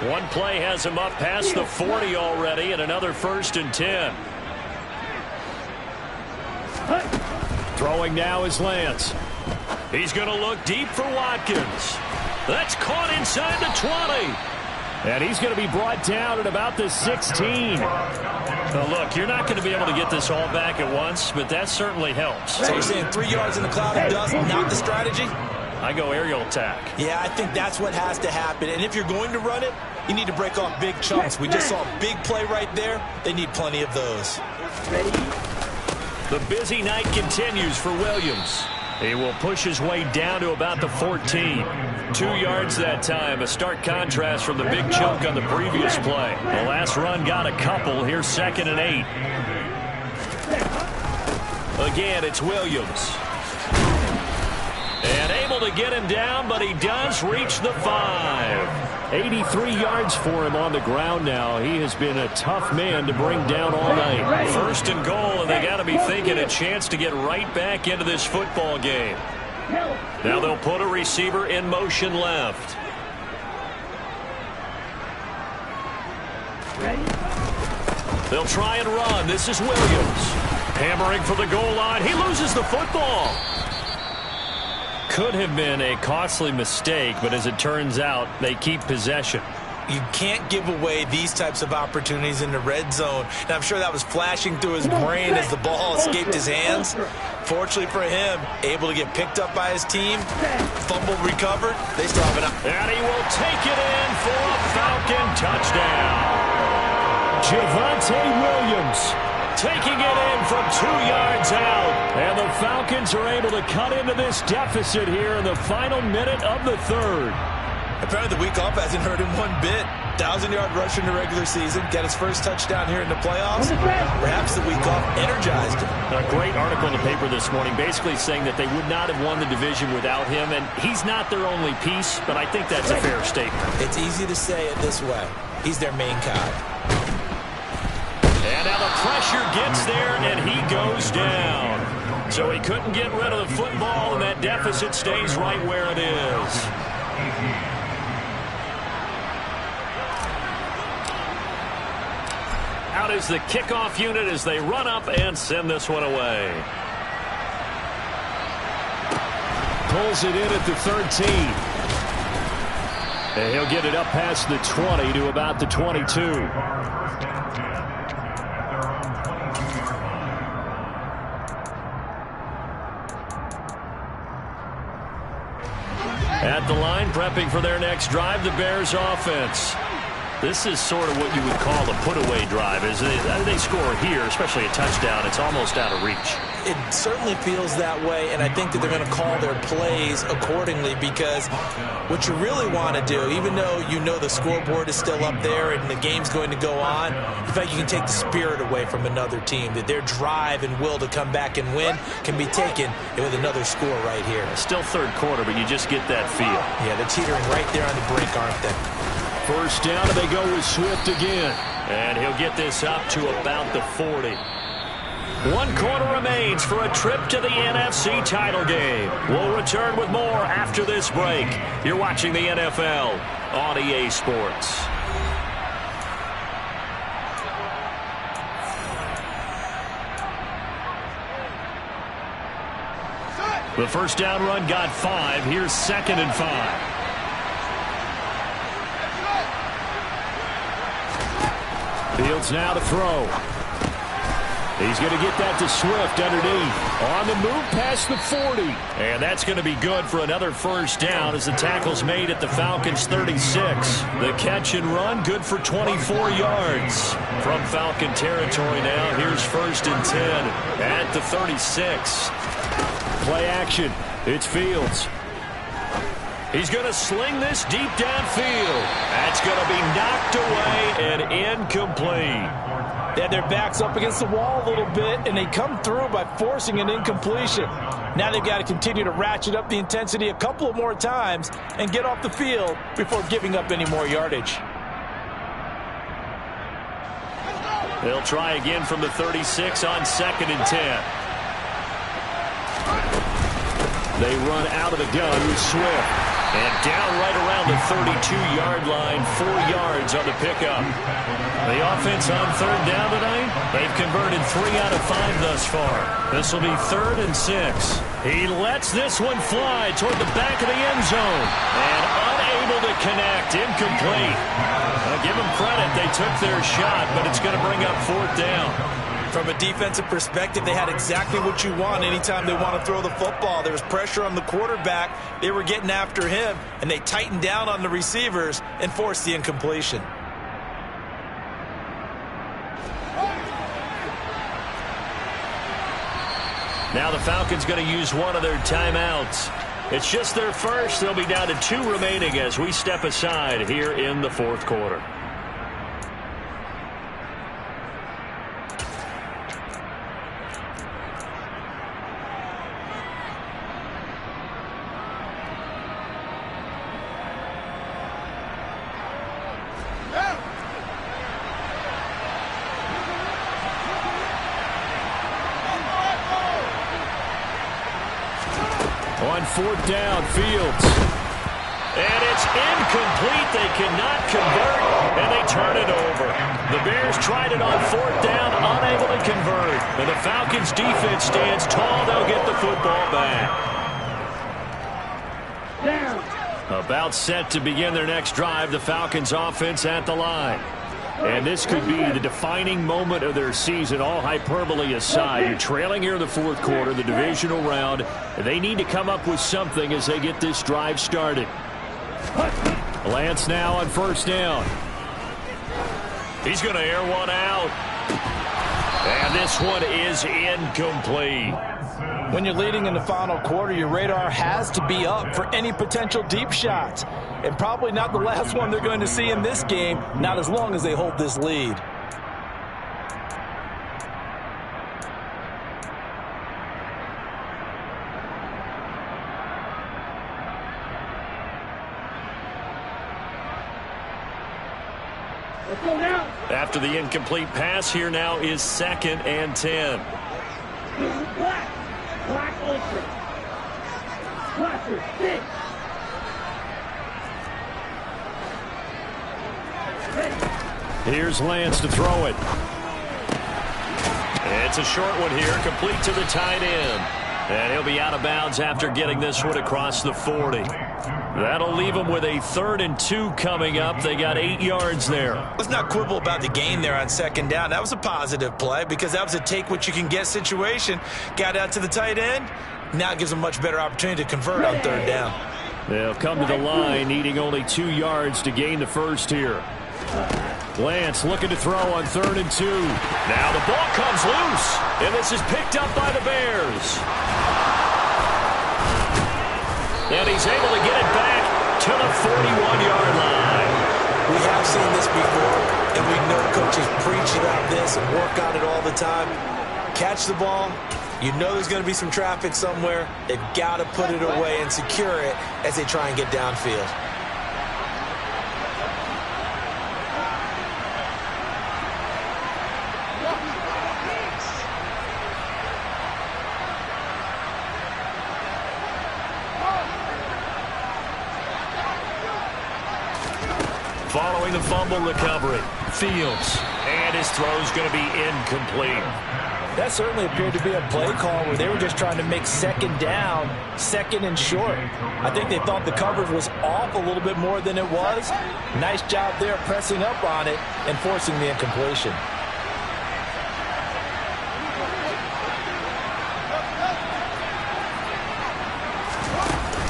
One play has him up past the 40 already, and another 1st and 10. Throwing now is Lance. He's going to look deep for Watkins. That's caught inside the 20. And he's going to be brought down at about the 16. Now look, you're not going to be able to get this all back at once, but that certainly helps. So you're saying 3 yards in the cloud of dust, not the strategy? I go aerial attack. Yeah, I think that's what has to happen. And if you're going to run it, you need to break off big chunks. We just saw a big play right there. They need plenty of those. The busy night continues for Williams. He will push his way down to about the 14. 2 yards that time. A stark contrast from the big chunk on the previous play. The last run got a couple. Here's 2nd and 8. Again, it's Williams. And able to get him down, but he does reach the 5. 83 yards for him on the ground now. He has been a tough man to bring down all night. 1st and goal, and they got to be thinking a chance to get right back into this football game. Now they'll put a receiver in motion left. They'll try and run. This is Williams. Hammering for the goal line. He loses the football. Could have been a costly mistake, but as it turns out, they keep possession. You can't give away these types of opportunities in the red zone. And I'm sure that was flashing through his brain as the ball escaped his hands. Fortunately for him, able to get picked up by his team, fumble recovered. They still have it up. And he will take it in for a Falcon touchdown. Javonte Williams taking it in from 2 yards out. And the Falcons are able to cut into this deficit here in the final minute of the third. Apparently the week off hasn't hurt him one bit. 1,000-yard rusher in the regular season. Got his first touchdown here in the playoffs. Perhaps the week off energized him. A great article in the paper this morning basically saying that they would not have won the division without him. And he's not their only piece, but I think that's a fair statement. It's easy to say it this way. He's their main guy. And now the pressure gets there, and he goes down. So he couldn't get rid of the football, and that deficit stays right where it is. Out is the kickoff unit as they run up and send this one away. Pulls it in at the 13. And he'll get it up past the 20 to about the 22. At the line, prepping for their next drive, the Bears offense. This is sort of what you would call a put-away drive. As they score here, especially a touchdown, it's almost out of reach. It certainly feels that way, and I think that they're going to call their plays accordingly, because what you really want to do, even though you know the scoreboard is still up there and the game's going to go on, in fact, you can take the spirit away from another team, that their drive and will to come back and win can be taken with another score right here. Still third quarter, but you just get that feel. Yeah, they're teetering right there on the brink, aren't they? First down, and they go with Swift again. And he'll get this up to about the 40. 1 quarter remains for a trip to the NFC title game. We'll return with more after this break. You're watching the NFL on EA Sports. The first down run got 5. Here's 2nd and 5. Fields now to throw. He's going to get that to Swift underneath. On the move past the 40. And that's going to be good for another first down as the tackle's made at the Falcons' 36. The catch and run good for 24 yards. From Falcon territory now, here's 1st and 10 at the 36. Play action. It's Fields. He's going to sling this deep downfield. That's going to be knocked away and incomplete. They had their backs up against the wall a little bit, and they come through by forcing an incompletion. Now they've got to continue to ratchet up the intensity a couple of more times and get off the field before giving up any more yardage. They'll try again from the 36 on 2nd and 10. They run out of the gun with Swift. And down right around the 32-yard line, 4 yards on the pickup. The offense on 3rd down tonight, they've converted 3 out of 5 thus far. This will be 3rd and 6. He lets this one fly toward the back of the end zone. And unable to connect, incomplete. I'll give them credit, they took their shot, but it's going to bring up 4th down. From a defensive perspective, they had exactly what you want anytime they want to throw the football. There was pressure on the quarterback. They were getting after him, and they tightened down on the receivers and forced the incompletion. Now the Falcons going to use one of their timeouts. It's just their first. They'll be down to 2 remaining as we step aside here in the 4th quarter. On 4th down, Fields. And it's incomplete. They cannot convert, and they turn it over. The Bears tried it on 4th down, unable to convert. And the Falcons' defense stands tall. They'll get the football back. About set to begin their next drive, the Falcons' offense at the line. And this could be the defining moment of their season, all hyperbole aside. You're trailing here in the 4th quarter, the divisional round. They need to come up with something as they get this drive started. Lance now on 1st down. He's going to air one out. And this one is incomplete. When you're leading in the final quarter, your radar has to be up for any potential deep shots. And probably not the last one they're going to see in this game, not as long as they hold this lead. After the incomplete pass, here now is 2nd and 10. Cluster 6. Here's Lance to throw it. It's a short one here, complete to the tight end. And he'll be out of bounds after getting this one across the 40. That'll leave them with a 3rd and 2 coming up. They got 8 yards there. Let's not quibble about the gain there on 2nd down. That was a positive play because that was a take-what-you-can-get situation. Got out to the tight end. Now it gives them a much better opportunity to convert on 3rd down. They'll come to the line, needing only 2 yards to gain the first here. Lance looking to throw on 3rd and 2. Now the ball comes loose, and this is picked up by the Bears. And he's able to get it back to the 41-yard line. We have seen this before, and we know coaches preach about this and work on it all the time. Catch the ball. You know there's going to be some traffic somewhere. They've got to put it away and secure it as they try and get downfield. Following the fumble recovery, Fields, and his throw's going to be incomplete. That certainly appeared to be a play call where they were just trying to make 2nd down, 2nd and short. I think they thought the coverage was off a little bit more than it was. Nice job there pressing up on it and forcing the incompletion.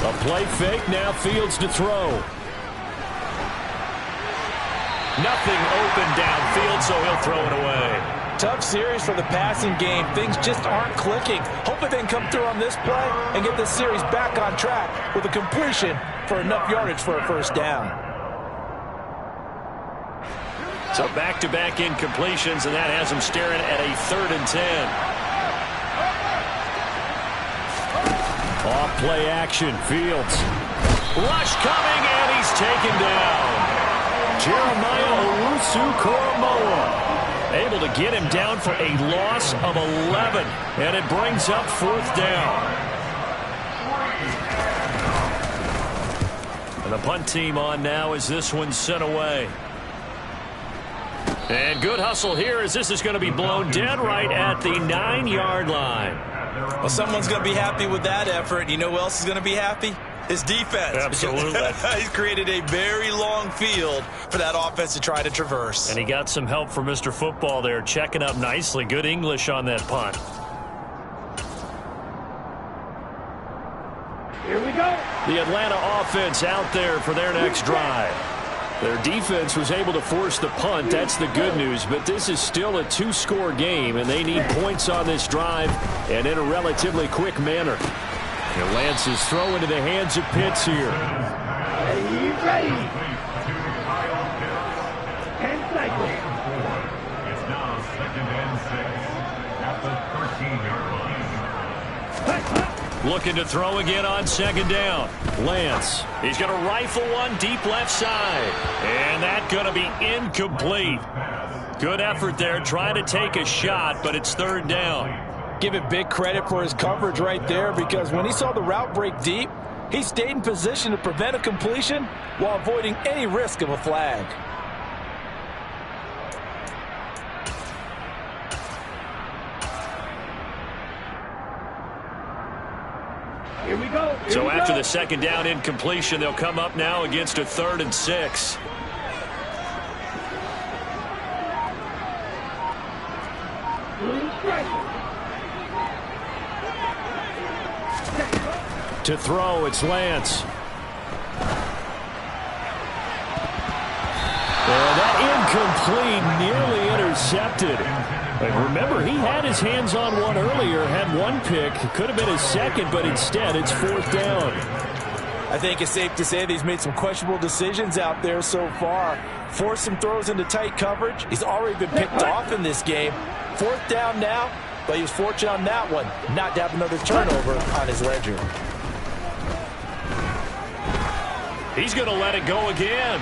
A play fake, now Fields to throw. Nothing open downfield, so he'll throw it away. Tough series for the passing game. Things just aren't clicking. Hopefully they can come through on this play and get this series back on track with a completion for enough yardage for a 1st down. So back-to-back incompletions, and that has them staring at a 3rd and 10. Off play action, Fields. Rush coming, and he's taken down. Jeremiah Owusu-Koramoah able to get him down for a loss of 11, and it brings up 4th down. And the punt team on now as this one's sent away. And good hustle here as this is going to be blown dead right at the 9-yard line. Well, someone's going to be happy with that effort. You know who else is going to be happy? His defense. Absolutely. He's created a very long field for that offense to try to traverse. And he got some help from Mr. Football there, checking up nicely. Good English on that punt. Here we go. The Atlanta offense out there for their next drive. Their defense was able to force the punt. That's the good news. But this is still a 2-score game, and they need points on this drive and in a relatively quick manner. And Lance's throw into the hands of Pitts here. Are you ready? 10 seconds. It's now 2nd and 6 at the 13-yard line. Looking to throw again on 2nd down. Lance, he's going to rifle one deep left side. And that's going to be incomplete. Good effort there, trying to take a shot, but it's 3rd down. Give it big credit for his coverage right there, because when he saw the route break deep, he stayed in position to prevent a completion while avoiding any risk of a flag. Here we go. So after the 2nd down incompletion, they'll come up now against a 3rd and 6. To throw, it's Lance. And that incomplete, nearly intercepted. And remember, he had his hands on one earlier, had one pick. Could have been his 2nd, but instead it's 4th down. I think it's safe to say that he's made some questionable decisions out there so far. Forced some throws into tight coverage. He's already been picked off in this game. 4th down now, but he was fortunate on that one not to have another turnover on his ledger. He's going to let it go again.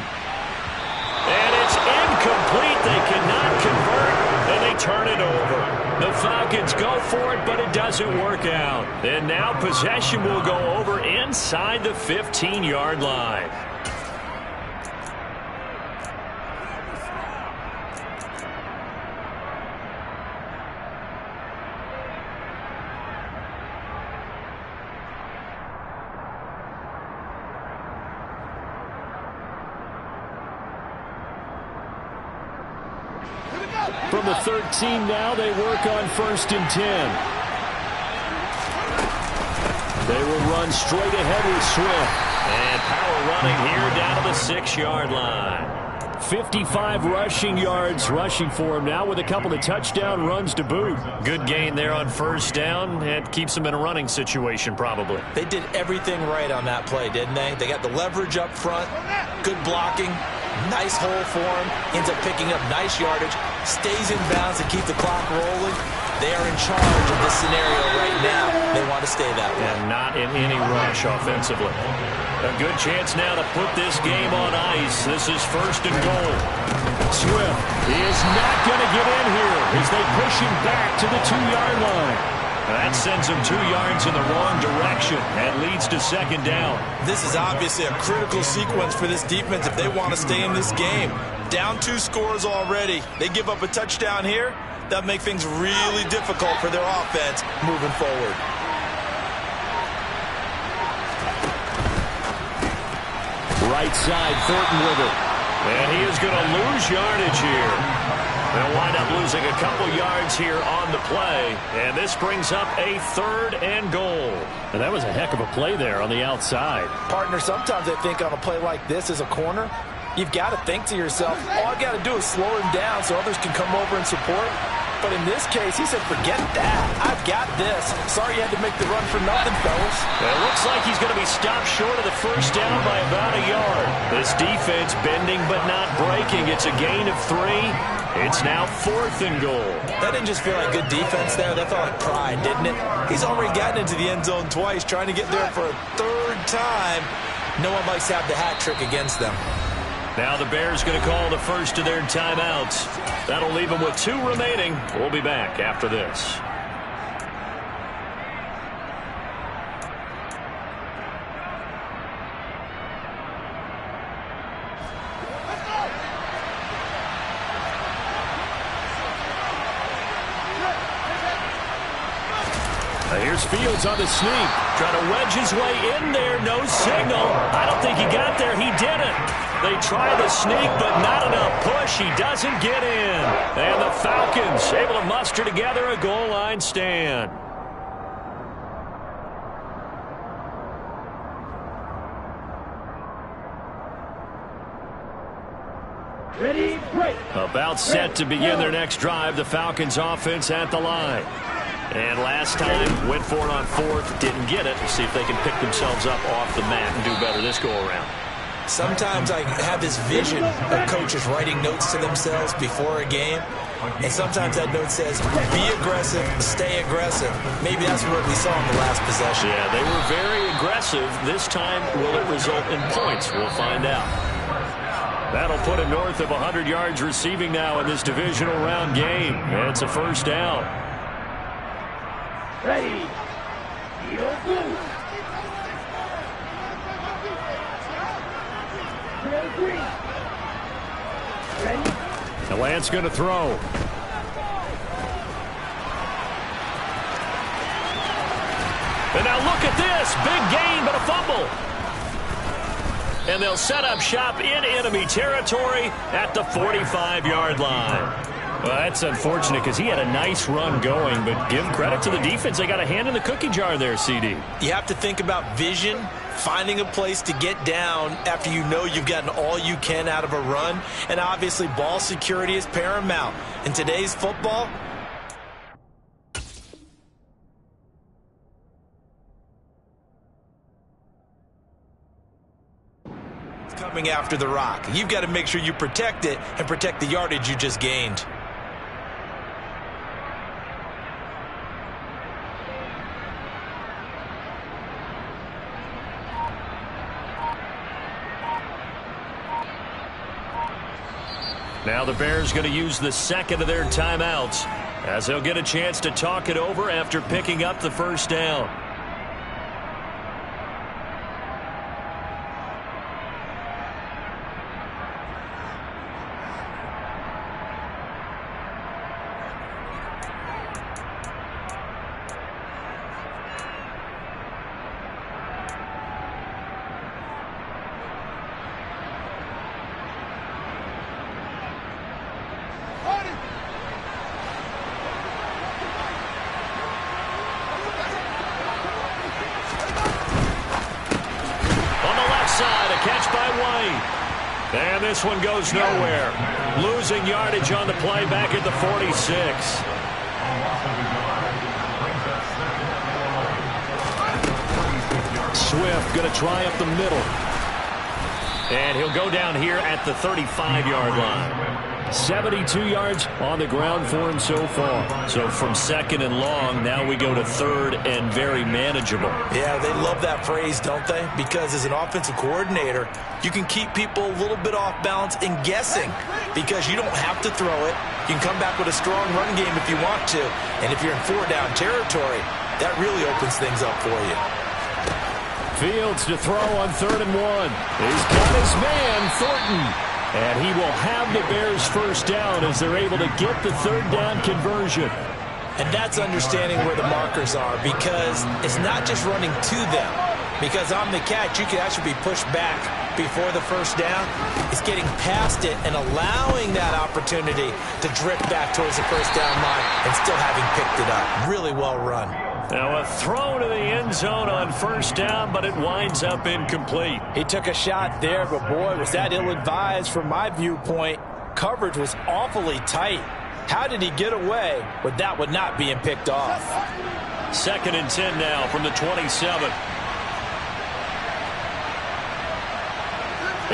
And it's incomplete. They cannot convert, and they turn it over. The Falcons go for it, but it doesn't work out. And now possession will go over inside the 15-yard line. From the 13 now, they work on 1st and 10. They will run straight ahead with Swift. And power running here down to the 6-yard line. 55 rushing yards rushing for him now with a couple of touchdown runs to boot. Good gain there on 1st down. It keeps them in a running situation probably. They did everything right on that play, didn't they? They got the leverage up front, good blocking, nice hole for him, ends up picking up nice yardage, stays in bounds to keep the clock rolling. They are in charge of this scenario right now. They want to stay that way. And not in any rush offensively. A good chance now to put this game on ice. This is 1st and goal. Swift is not going to get in here as they push him back to the 2-yard line. That sends them 2 yards in the wrong direction and leads to 2nd down. This is obviously a critical sequence for this defense if they want to stay in this game. Down 2 scores already. They give up a touchdown here. That make things really difficult for their offense moving forward. Right side, Thornton with it. And he is going to lose yardage here. They'll wind up losing a couple yards here on the play. And this brings up a 3rd and goal. And that was a heck of a play there on the outside. Partner, sometimes I think on a play like this as a corner, you've got to think to yourself, all I got to do is slow him down so others can come over and support. But in this case, he said, forget that. I've got this. Sorry you had to make the run for nothing, fellas. It looks like he's going to be stopped short of the 1st down by about a yard. This defense bending but not breaking. It's a gain of 3. It's now 4th and goal. That didn't just feel like good defense there. That felt like pride, didn't it? He's already gotten into the end zone twice, trying to get there for a 3rd time. No one likes to have the hat trick against them. Now the Bears going to call the first of their timeouts. That'll leave them with 2 remaining. We'll be back after this. Here's Fields on the sneak. Trying to wedge his way in there. No signal. I don't think he got there. He didn't. They try the sneak, but not enough push. He doesn't get in. And the Falcons able to muster together a goal line stand. Ready, break. About set to begin their next drive. The Falcons offense at the line. And last time, went for it on 4th, didn't get it. See if they can pick themselves up off the mat and do better this go-around. Sometimes I have this vision of coaches writing notes to themselves before a game. And sometimes that note says, be aggressive, stay aggressive. Maybe that's what we saw in the last possession. Yeah, they were very aggressive. This time, will it result in points? We'll find out. That'll put him north of 100 yards receiving now in this divisional round game. And it's a 1st down. Ready. Field goal. Ready. The Lance going to throw. And now look at this. Big gain, but a fumble. And they'll set up shop in enemy territory at the 45-yard line. Well, that's unfortunate because he had a nice run going, but give credit to the defense. They got a hand in the cookie jar there, CD. You have to think about vision, finding a place to get down after you know you've gotten all you can out of a run. And obviously, ball security is paramount. In today's football, it's coming after the rock. You've got to make sure you protect it and protect the yardage you just gained. Now the Bears going to use the second of their timeouts as they'll get a chance to talk it over after picking up the first down. And this one goes nowhere. Losing yardage on the play back at the 46. Swift going to try up the middle. And he'll go down here at the 35-yard line. 72 yards on the ground for him so far. So from second and long, now we go to third and very manageable. Yeah, they love that phrase, don't they? Because as an offensive coordinator, you can keep people a little bit off balance and guessing because you don't have to throw it. You can come back with a strong run game if you want to. And if you're in four-down territory, that really opens things up for you. Fields to throw on 3rd and 1. He's got his man, Thornton. And he will have the Bears first down as they're able to get the third down conversion. And that's understanding where the markers are because it's not just running to them. Because on the catch, you can actually be pushed back before the first down. It's getting past it and allowing that opportunity to drift back towards the first down line and still having picked it up. Really well run. Now a throw to the end zone on first down, but it winds up incomplete. He took a shot there, but boy, was that ill-advised from my viewpoint. Coverage was awfully tight. How did he get away with that one not being picked off? 2nd and 10 now from the 27.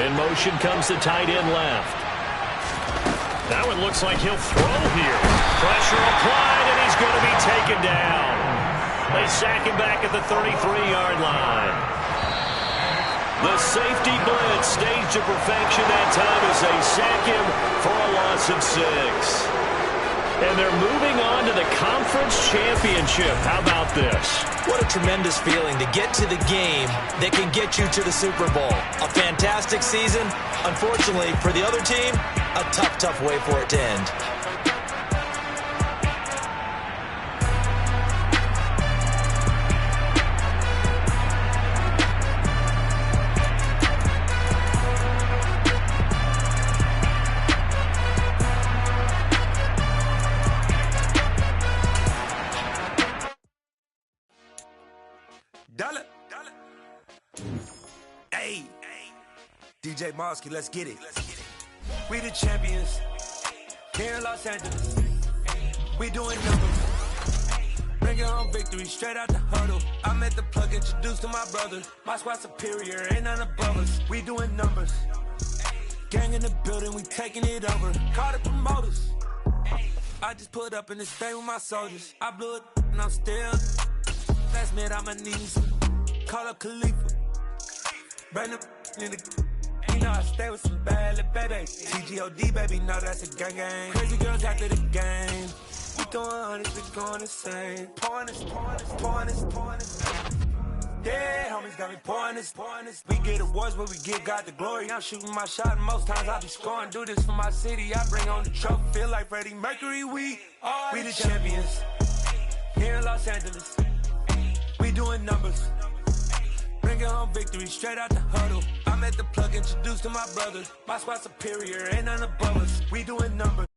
In motion comes the tight end left. That one looks like he'll throw here. Pressure applied, and he's going to be taken down. They sack him back at the 33-yard line. The safety blitz staged to perfection that time as they sack him for a loss of 6. And they're moving on to the conference championship. How about this? What a tremendous feeling to get to the game that can get you to the Super Bowl. A fantastic season. Unfortunately, for the other team, a tough way for it to end. Hey, DJ Mosky, let's get it. We the champions here in Los Angeles. We doing numbers. Bringing home victory straight out the huddle. I'm at the plug, introduced to my brother. My squad superior, ain't none above us. We doing numbers. Gang in the building, we taking it over. Call the promoters. I just put up in this thing with my soldiers. I blew it and I'm still. Last minute on my knees. Call up Khalifa. Burn up in the. You know I stay with some bad little baby. TGOD, baby, know that's a gang gang. Crazy girls after the game. We throwing hundreds, we going insane. Pouring this. Yeah, homies got me pouring this. We get awards, but we give God the glory. I'm shooting my shot, and most times I be scoring. Do this for my city, I bring on the trophy. Feel like Freddie Mercury, we the champions. Here in Los Angeles, we doing numbers. Bringing home victory straight out the huddle. I'm at the plug, introduced to my brother. My squad superior, ain't none above us. We doing numbers.